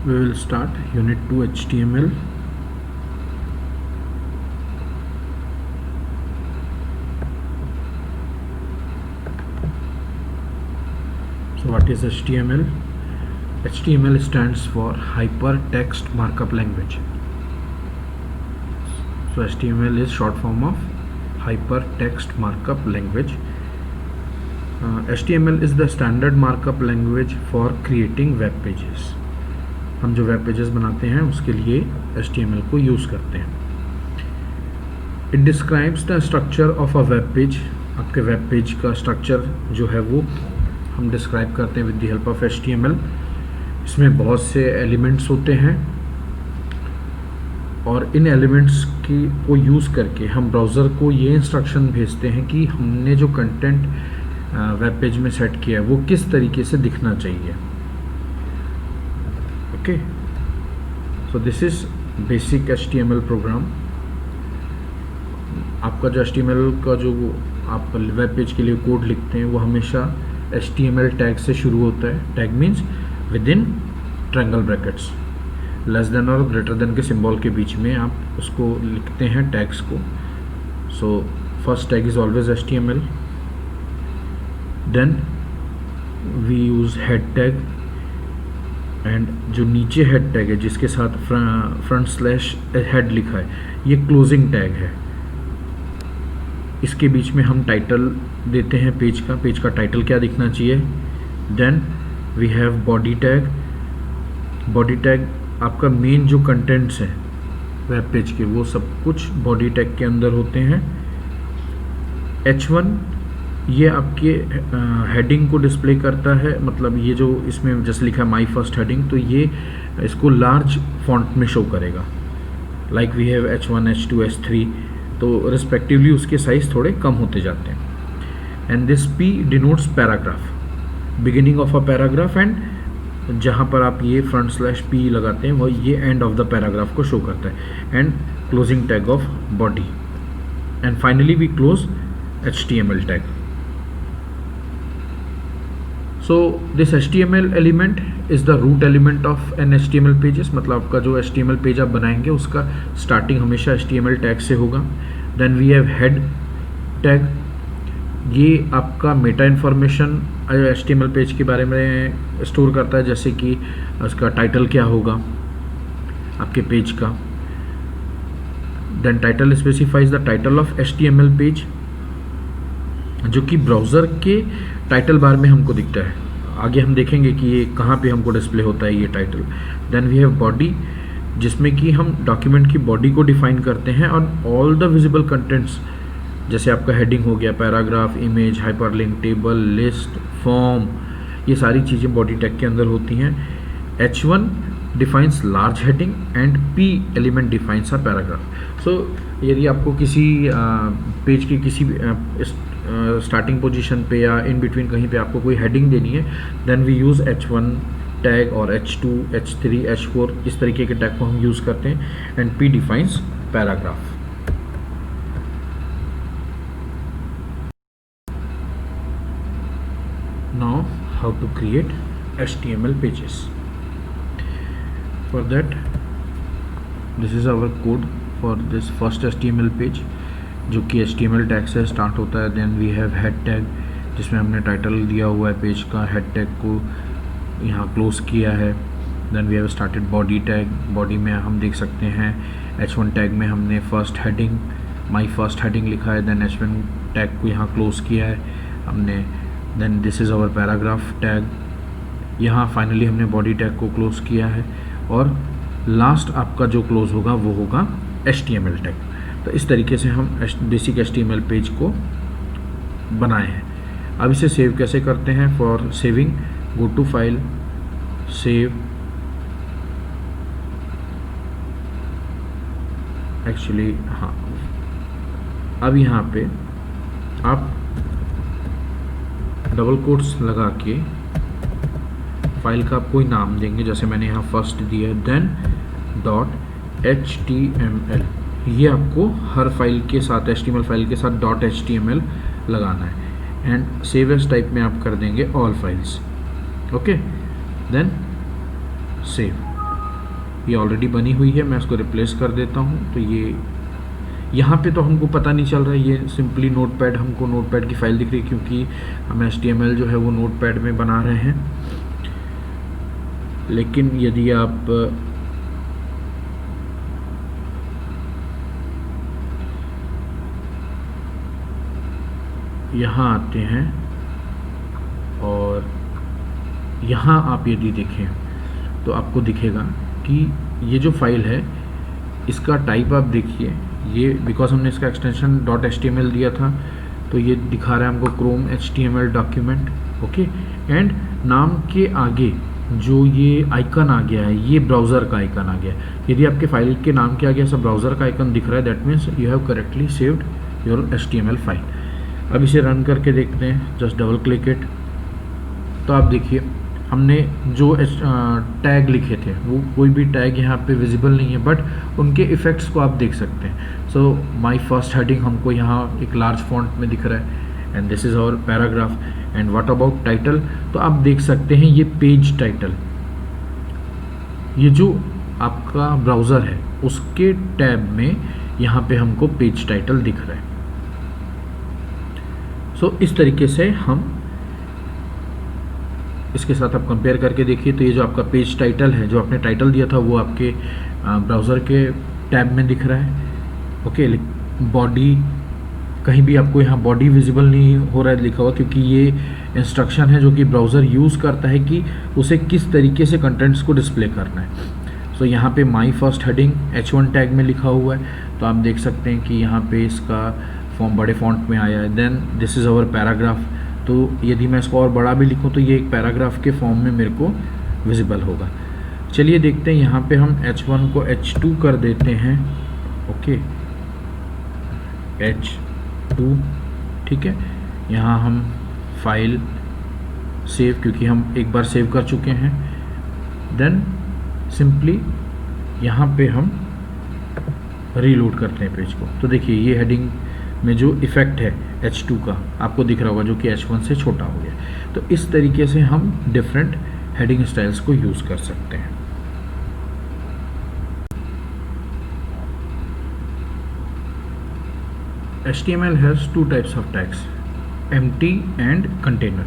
We will start Unit 2 HTML. So what is HTML? HTML stands for Hypertext Markup Language. So HTML is short form of Hypertext Markup Language. HTML is the standard markup language for creating web pages. हम जो web pages बनाते हैं उसके लिए HTML को use करते हैं. It describes the structure of a web page. आपके वेब पेज का स्ट्रक्चर जो है वो हम डिस्क्राइब करते हैं with the help of HTML. इसमें बहुत से एलिमेंट्स होते हैं और इन एलिमेंट्स को यूज़ करके हम ब्राउज़र को ये इंस्ट्रक्शन भेजते हैं कि हमने जो कंटेंट वेब पेज में सेट किया है वो किस तरीके से दिखना चाहिए. Okay, so this is basic HTML program. आपका जो HTML का जो आप वेब पेज के लिए कोड लिखते हैं वो हमेशा HTML टैग से शुरू होता है. Tag means within triangle brackets, less than और ग्रेटर देन के सिंबल के बीच में आप उसको लिखते हैं टैग्स को. So first tag is always HTML. Then we use head tag, and जो नीचे हेड टैग है जिसके साथ फ्रंट स्लैश हेड लिखा है ये क्लोजिंग टैग है. इसके बीच में हम टाइटल देते हैं पेज का टाइटल क्या दिखना चाहिए. Then we have body tag. Body tag आपका मेन जो कंटेंट्स हैं वेब पेज के वो सब कुछ बॉडी टैग के अंदर होते हैं. H1 ये आपके हेडिंग को डिस्प्ले करता है, मतलब ये जो इसमें जैसे लिखा है माई फर्स्ट हेडिंग, तो ये इसको लार्ज फॉन्ट में शो करेगा. Like we have H1, H2, H3, तो रिस्पेक्टिवली उसके साइज थोड़े कम होते जाते हैं. And this P denotes paragraph, beginning of a paragraph, and जहाँ पर आप ये फ्रंट स्लैश P लगाते हैं वो ये एंड ऑफ द पैराग्राफ को शो करता है. And closing tag of body, and finally we close HTML tag. So this HTML element is the root element of an HTML pages. मतलब आपका जो HTML पेज आप बनाएंगे उसका स्टार्टिंग हमेशा HTML टैग से होगा. Then we have head tag, ये आपका मेटा इन्फॉर्मेशन HTML पेज के बारे में स्टोर करता है, जैसे कि उसका टाइटल क्या होगा आपके पेज का. Then title specifies the title of HTML page, जो कि ब्राउज़र के टाइटल बार में हमको दिखता है. आगे हम देखेंगे कि ये कहाँ पे हमको डिस्प्ले होता है ये title. Then we have body, जिसमें कि हम डॉक्यूमेंट की बॉडी को डिफाइन करते हैं और ऑल द विजिबल कंटेंट्स, जैसे आपका हेडिंग हो गया, paragraph, image, hyperlink, table, list, form, ये सारी चीज़ें बॉडी टैग के अंदर होती हैं. H1 defines large heading and P element defines a paragraph. So यदि आपको किसी पेज की किसी स्टार्टिंग पोजीशन पे या इन बिटवीन कहीं पे आपको कोई हेडिंग देनी है, then we use H1 tag और H2, H3, H4 इस तरीके के टैग को हम यूज़ करते हैं. And P defines paragraph. Now how to create HTML pages. For that this is our code for this first HTML page, जो कि HTML टैग से स्टार्ट होता है. Then we have head tag, जिसमें हमने टाइटल दिया हुआ है पेज का, हेड टैग को यहाँ क्लोज किया है. Then we have started body tag. Body में हम देख सकते हैं H1 टैग में हमने first heading, my first heading लिखा है. देन H1 टैग को यहाँ क्लोज किया है हमने. Then this is our paragraph tag, यहाँ फाइनली हमने बॉडी टैग को क्लोज किया है. और लास्ट आपका जो क्लोज होगा वो होगा HTML टैग. तो इस तरीके से हम बेसिक HTML पेज को बनाए हैं. अब इसे सेव कैसे करते हैं. For saving go to file, save. Actually हाँ, अब यहाँ पे आप डबल कोट्स लगा के फाइल का आप कोई नाम देंगे, जैसे मैंने यहाँ फर्स्ट दिया है. देन .html, ये आपको हर फाइल के साथ HTML फाइल के साथ .html लगाना है. एंड सेव एज टाइप में आप कर देंगे all files. Okay, then save. ये ऑलरेडी बनी हुई है, मैं इसको रिप्लेस कर देता हूँ। तो ये यहाँ पे तो हमको पता नहीं चल रहा है, ये सिंपली नोटपैड, हमको नोटपैड की फ़ाइल दिख रही है क्योंकि हम HTML जो है वो नोटपैड में बना रहे हैं। लेकिन यदि आप यहाँ आते हैं और यहाँ आप यदि देखें तो आपको दिखेगा कि ये जो फाइल है इसका टाइप आप देखिए, ये बिकॉज हमने इसका एक्सटेंशन .html दिया था तो ये दिखा रहा है हमको Chrome HTML document. Okay, and नाम के आगे जो ये आइकन आ गया है, ये ब्राउज़र का आइकन आ गया है। यदि आपके फाइल के नाम के आगे ऐसा ब्राउज़र का आइकन दिख रहा है, that means you have correctly saved your HTML file. अब इसे रन करके देखते हैं, जस्ट डबल क्लिक इट। तो आप देखिए हमने जो टैग लिखे थे वो कोई भी टैग यहाँ पे विजिबल नहीं है, बट उनके इफ़ेक्ट्स को आप देख सकते हैं। सो माय फर्स्ट हेडिंग हमको यहाँ एक लार्ज फॉन्ट में दिख रहा है, and this is our paragraph. And what about title, तो आप देख सकते हैं ये पेज टाइटल, ये जो आपका ब्राउज़र है उसके टैब में यहाँ पे हमको पेज टाइटल दिख रहा है। सो इस तरीके से हम इसके साथ आप कंपेयर करके देखिए। तो ये जो आपका पेज टाइटल है, जो आपने टाइटल दिया था वो आपके ब्राउज़र के टैब में दिख रहा है। ओके, बॉडी, कहीं भी आपको यहाँ बॉडी विजिबल नहीं हो रहा है लिखा हुआ, क्योंकि ये इंस्ट्रक्शन है जो कि ब्राउज़र यूज़ करता है कि उसे किस तरीके से कंटेंट्स को डिस्प्ले करना है। सो यहाँ पे माई फर्स्ट हेडिंग H1 टैग में लिखा हुआ है, तो आप देख सकते हैं कि यहाँ पे इसका फॉर्म बड़े फॉन्ट में आया है। Then this is our paragraph, तो यदि मैं इसको और बड़ा भी लिखूं तो ये एक पैराग्राफ के फॉर्म में मेरे को विजिबल होगा। चलिए देखते हैं, यहाँ पे हम H1 को H2 कर देते हैं। ओके, H2, ठीक है। यहाँ हम फाइल सेव, क्योंकि हम एक बार सेव कर चुके हैं। देन सिंपली यहाँ पे हम रीलोड करते हैं पेज को। तो देखिए ये हेडिंग में जो इफ़ेक्ट है H2 का आपको दिख रहा होगा, जो कि H1 से छोटा हो गया। तो इस तरीके से हम डिफरेंट हेडिंग स्टाइल्स को यूज़ कर सकते हैं। HTML has two types of tags, empty and container.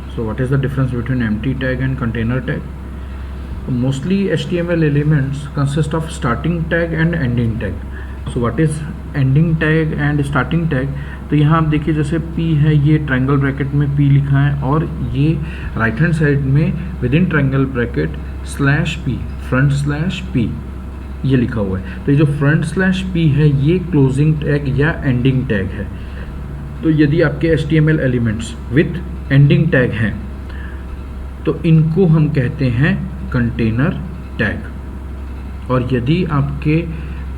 So what is the difference between empty tag and container tag? Mostly HTML elements consist of starting tag and ending tag. So what is ending tag and starting tag? तो यहाँ आप देखिए जैसे P है, ये triangle bracket में P लिखा है, और ये राइट हैंड साइड में with in triangle bracket /P, front /P ये लिखा हुआ है। तो ये जो फ्रंट /P है ये क्लोजिंग टैग या एंडिंग टैग है। तो यदि आपके HTML elements with ending tag हैं तो इनको हम कहते हैं कंटेनर टैग। और यदि आपके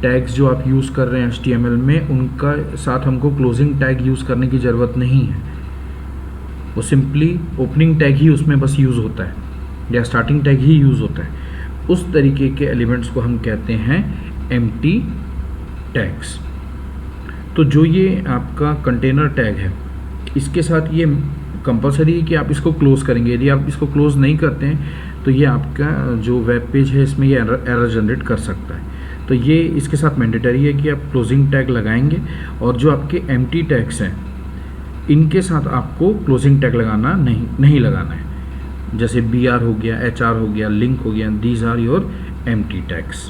टैग्स जो आप यूज़ कर रहे हैं HTML में, उनका साथ हमको क्लोजिंग टैग यूज़ करने की ज़रूरत नहीं है, वो सिंपली ओपनिंग टैग ही उसमें बस यूज़ होता है या स्टार्टिंग टैग ही यूज़ होता है। उस तरीके के एलिमेंट्स को हम कहते हैं एम्प्टी टैग्स। तो जो ये आपका कंटेनर टैग है, इसके साथ ये कंपलसरी है कि आप इसको क्लोज़ करेंगे। यदि आप इसको क्लोज़ नहीं करते हैं तो ये आपका जो वेब पेज है इसमें ये एरर जनरेट कर सकता है। तो ये इसके साथ मैंडेटरी है कि आप क्लोजिंग टैग लगाएंगे, और जो आपके एम्प्टी टैग्स हैं इनके साथ आपको क्लोजिंग टैग लगाना नहीं लगाना है। जैसे BR हो गया, HR हो गया, लिंक हो गया, these are your empty tags.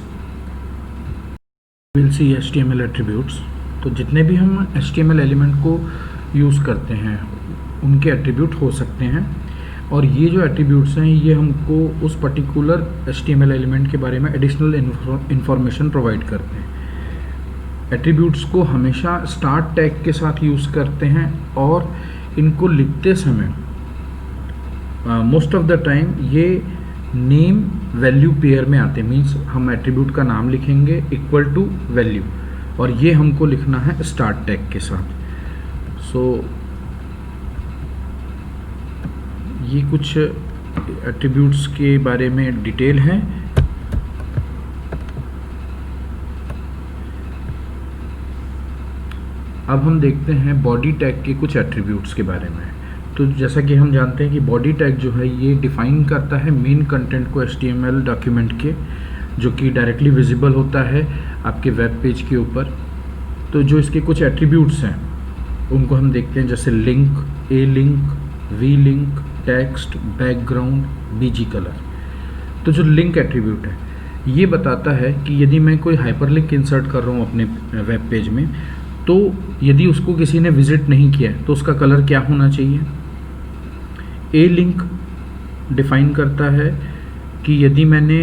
Will see HTML attributes. तो जितने भी हम HTML एलिमेंट को यूज़ करते हैं उनके एट्रीब्यूट हो सकते हैं, और ये जो एट्रीब्यूट्स हैं ये हमको उस पर्टिकुलर HTML एलिमेंट के बारे में एडिशनल इंफॉर्मेशन प्रोवाइड करते हैं। एट्रीब्यूट्स को हमेशा स्टार्ट टैग के साथ यूज़ करते हैं, और इनको लिखते समय मोस्ट ऑफ द टाइम ये नेम वैल्यू पेयर में आते हैं। मीन्स हम एट्रीब्यूट का नाम लिखेंगे इक्वल टू वैल्यू, और ये हमको लिखना है स्टार्ट टैग के साथ। सो ये कुछ एट्रीब्यूट्स के बारे में डिटेल है। अब हम देखते हैं बॉडी टैग के कुछ एट्रीब्यूट्स के बारे में। तो जैसा कि हम जानते हैं कि बॉडी टैग जो है ये डिफाइन करता है मेन कंटेंट को HTML डॉक्यूमेंट के, जो कि डायरेक्टली विजिबल होता है आपके वेब पेज के ऊपर। तो जो इसके कुछ एट्रीब्यूट्स हैं उनको हम देखते हैं, जैसे link, A link, V link, text, background, BG colour. तो जो लिंक एट्रीब्यूट है ये बताता है कि यदि मैं कोई हाइपरलिंक इंसर्ट कर रहा हूँ अपने वेब पेज में, तो यदि उसको किसी ने विजिट नहीं किया तो उसका कलर क्या होना चाहिए। ए लिंक डिफाइन करता है कि यदि मैंने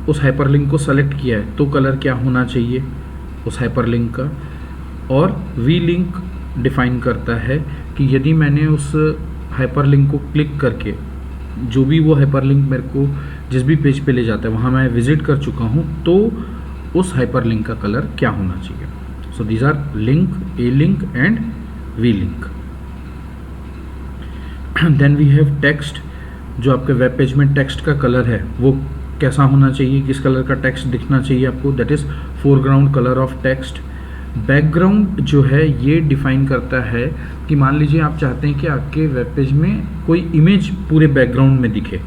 उस हाइपरलिंक को सेलेक्ट किया है तो कलर क्या होना चाहिए उस हाइपरलिंक का। और वी लिंक डिफाइन करता है कि यदि मैंने उस हाइपरलिंक को क्लिक करके जो भी वो हाइपरलिंक मेरे को जिस भी पेज पे ले जाता है वहाँ मैं विजिट कर चुका हूँ, तो उस हाइपरलिंक का कलर क्या होना चाहिए। So these are link, A link and V link. Then we have text. जो आपके वेब पेज में टेक्स्ट का कलर है वो कैसा होना चाहिए, किस कलर का टेक्स्ट दिखना चाहिए आपको, that is foreground colour of text. Background जो है ये डिफाइन करता है कि मान लीजिए आप चाहते हैं कि आपके वेब पेज में कोई इमेज पूरे बैकग्राउंड में दिखे।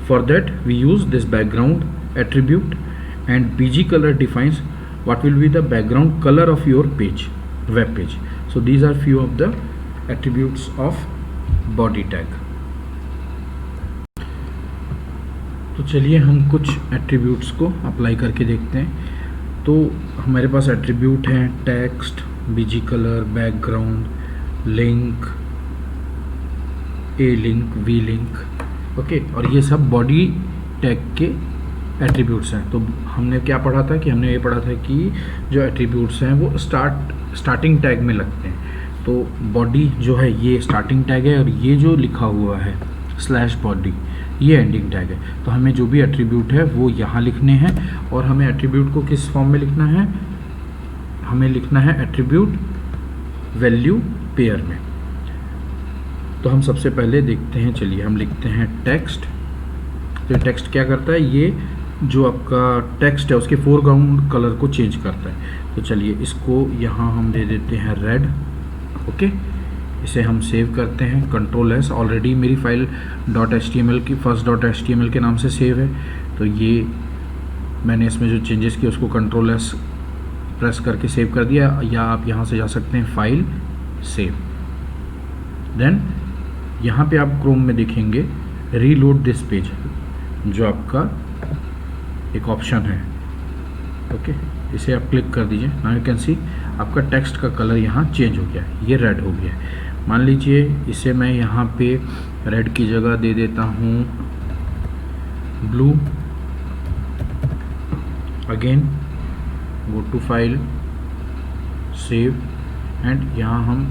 For that we use this background attribute and BG colour defines what will be the background colour of your page, web page. So these are few of the attributes of body tag. तो चलिए हम कुछ attributes को apply करके देखते हैं। तो हमारे पास एट्रीब्यूट हैं text, BG colour, background, link, A link, V link, okay. और ये सब बॉडी टैग के एट्रीब्यूट्स हैं। तो हमने क्या पढ़ा था कि हमने ये पढ़ा था कि जो एट्रीब्यूट्स हैं वो स्टार्टिंग टैग में लगते हैं। तो बॉडी जो है ये स्टार्टिंग टैग है और ये जो लिखा हुआ है /बॉडी ये एंडिंग टैग है। तो हमें जो भी एट्रीब्यूट है वो यहाँ लिखने हैं। और हमें एट्रीब्यूट को किस फॉर्म में लिखना है, हमें लिखना है एट्रीब्यूट वैल्यू पेयर में। तो हम सबसे पहले देखते हैं, चलिए हम लिखते हैं टेक्स्ट। तो टेक्स्ट क्या करता है, ये जो आपका टेक्स्ट है उसके फोरग्राउंड कलर को चेंज करता है। तो चलिए इसको यहाँ हम दे देते हैं रेड, ओके। इसे हम सेव करते हैं, Ctrl+S। ऑलरेडी मेरी फाइल .html की first.html के नाम से सेव है। तो ये मैंने इसमें जो चेंजेस किए उसको Ctrl+S प्रेस करके सेव कर दिया, या आप यहाँ से जा सकते हैं फाइल सेव। देन यहाँ पे आप क्रोम में देखेंगे रीलोड दिस पेज, जो आपका एक ऑप्शन है, ओके। इसे आप क्लिक कर दीजिए। नाउ यू कैन सी आपका टेक्स्ट का कलर यहाँ चेंज हो गया, ये रेड हो गया है। मान लीजिए इसे मैं यहाँ पे रेड की जगह दे देता हूँ blue. Again go to file, save, and यहाँ हम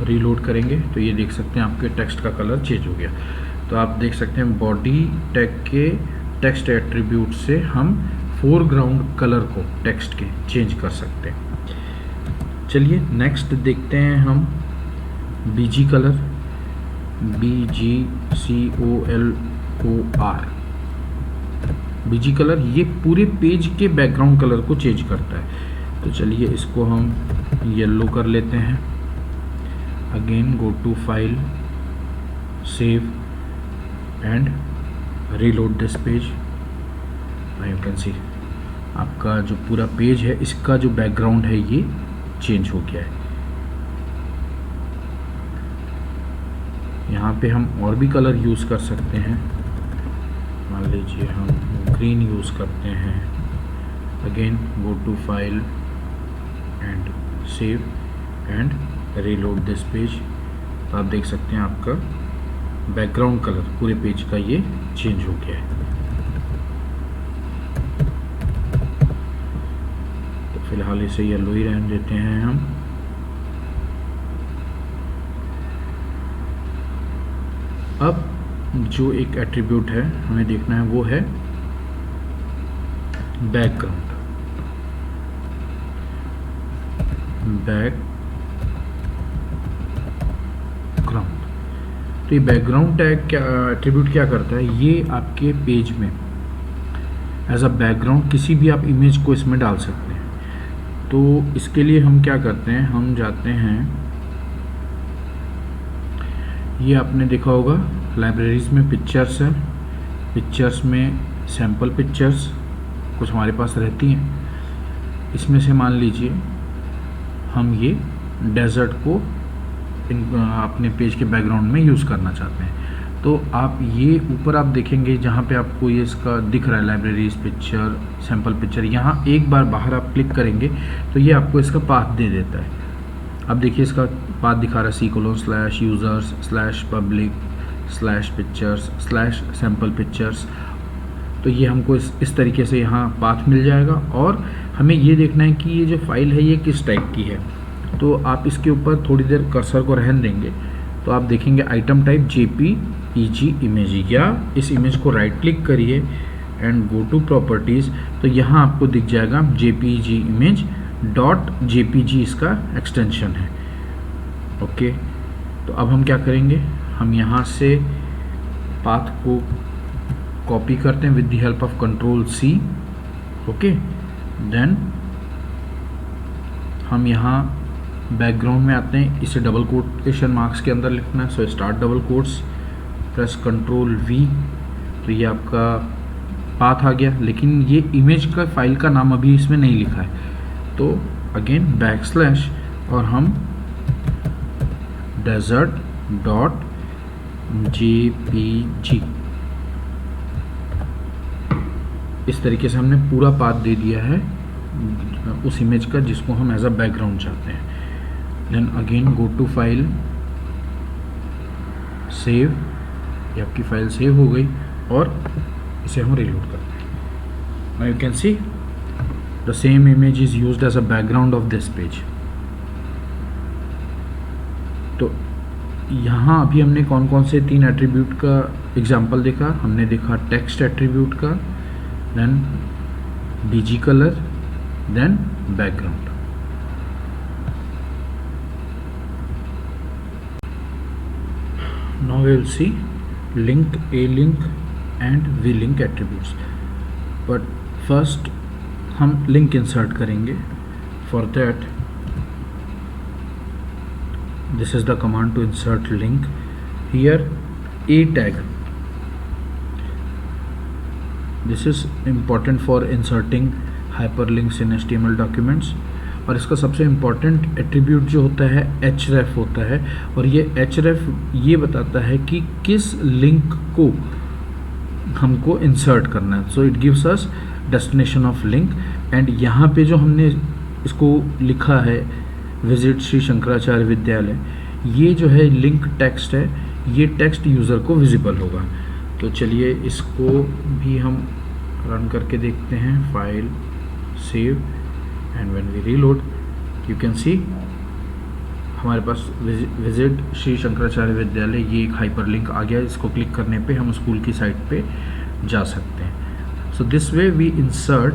रीलोड करेंगे तो ये देख सकते हैं आपके टेक्स्ट का कलर चेंज हो गया। तो आप देख सकते हैं बॉडी टैग के टेक्स्ट एट्रीब्यूट से हम फोरग्राउंड कलर को टेक्स्ट के चेंज कर सकते हैं। चलिए नेक्स्ट देखते हैं हम BG colour, BGCOLOR। BG colour ये पूरे पेज के बैकग्राउंड कलर को चेंज करता है। तो चलिए इसको हम येलो कर लेते हैं। Again go to file, save, and reload this page. You can see आपका जो पूरा पेज है इसका जो बैकग्राउंड है ये चेंज हो गया है। यहाँ पे हम और भी कलर यूज़ कर सकते हैं। मान लीजिए हम ग्रीन यूज़ करते हैं। Again go to file and save and reload this page. तो आप देख सकते हैं आपका बैकग्राउंड कलर पूरे पेज का ये चेंज हो गया है। तो फिलहाल इसे येलो ही रहने देते हैं हम। अब जो एक एट्रीब्यूट है हमें देखना है वो है बैकग्राउंड। तो ये बैकग्राउंड टैग क्या एट्रीब्यूट क्या करता है, ये आपके पेज में एज अ बैकग्राउंड किसी भी आप इमेज को इसमें डाल सकते हैं। तो इसके लिए हम क्या करते हैं, हम जाते हैं ये आपने देखा होगा लाइब्रेरीज में पिक्चर्स है, पिक्चर्स में सैम्पल पिक्चर्स कुछ हमारे पास रहती हैं। इसमें से मान लीजिए हम ये डेजर्ट को अपने पेज के बैकग्राउंड में यूज़ करना चाहते हैं, तो आप ये ऊपर आप देखेंगे जहाँ पे आपको ये इसका दिख रहा है लाइब्रेरीज पिक्चर सैम्पल पिक्चर, यहाँ एक बार बाहर आप क्लिक करेंगे तो ये आपको इसका पाथ दे देता है। अब देखिए इसका पाथ दिखा रहा है c:/users/public/pictures/सैम्पल पिक्चर्स। तो ये हमको इस तरीके से यहाँ पाथ मिल जाएगा और हमें ये देखना है कि ये जो फाइल है ये किस टाइप की है। तो आप इसके ऊपर थोड़ी देर कर्सर को रहने देंगे तो आप देखेंगे आइटम टाइप JPEG इमेज, या इस इमेज को राइट क्लिक करिए एंड गो टू प्रॉपर्टीज़, तो यहाँ आपको दिख जाएगा JPEG इमेज .jpg इसका एक्सटेंशन है। ओके, तो अब हम क्या करेंगे, हम यहाँ से पाथ को कॉपी करते हैं with the help of Ctrl+C। Okay, then हम यहाँ बैकग्राउंड में आते हैं, इसे डबल कोटेशन मार्क्स के अंदर लिखना है। So start double quotes, press Ctrl+V, तो ये आपका पाथ आ गया, लेकिन ये इमेज का फाइल का नाम अभी इसमें नहीं लिखा है। तो अगेन बैकस्लैश और हम desert.jpg इस तरीके से हमने पूरा पाथ दे दिया है उस इमेज का जिसको हम एज अ बैकग्राउंड चाहते हैं। Then again go to file, save, ये आपकी फाइल सेव हो गई और इसे हम रीलोड करते हैं। Now you can see the same image is used as a background of this page. तो यहाँ अभी हमने कौन कौन से 3 एट्रीब्यूट का एग्जाम्पल देखा। हमने देखा टेक्स्ट एट्रीब्यूट का, then DG colour, then background. Now we will see link, A-link and V-link attributes. But first हम link insert करेंगे. For that this is the command to insert link. Here A tag. This is important for inserting hyperlinks in HTML documents. और इसका सबसे important attribute जो होता है href होता है, और ये href ये बताता है कि किस लिंक को हमको इंसर्ट करना है। So it gives us destination of link. And यहाँ पे जो हमने इसको लिखा है विजिट श्री शंकराचार्य विद्यालय, ये जो है लिंक टेक्स्ट है, ये टेक्स्ट यूज़र को विजिबल होगा। तो चलिए इसको भी हम रन करके देखते हैं। File, save, and when we reload you can see हमारे पास विजिट श्री शंकराचार्य विद्यालय ये एक हाइपर लिंक आ गया। इसको क्लिक करने पे हम स्कूल की साइट पे जा सकते हैं। So this way we insert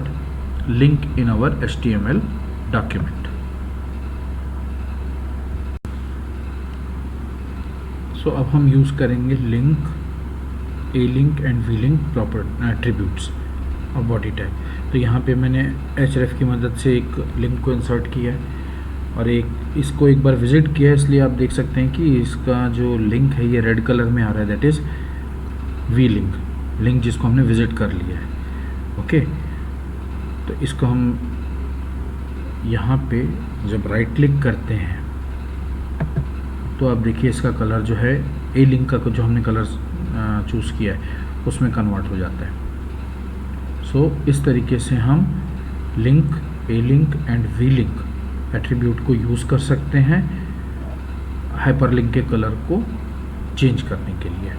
link in our HTML document. So अब हम यूज़ करेंगे link, A-link and V-link proper attributes और बॉडी टैग। तो यहाँ पे मैंने href की मदद से एक लिंक को इंसर्ट किया है और इसको एक बार विज़िट किया है, इसलिए आप देख सकते हैं कि इसका जो लिंक है ये रेड कलर में आ रहा है, दैट इज़ V-link, लिंक जिसको हमने विज़िट कर लिया है। ओके, तो इसको हम यहाँ पे जब राइट क्लिक करते हैं तो आप देखिए इसका कलर जो है A-link का जो हमने कलर चूज़ किया है उसमें कन्वर्ट हो जाता है। सो इस तरीके से हम link, A-link and V-link attribute को यूज़ कर सकते हैं हाइपरलिंक के कलर को चेंज करने के लिए।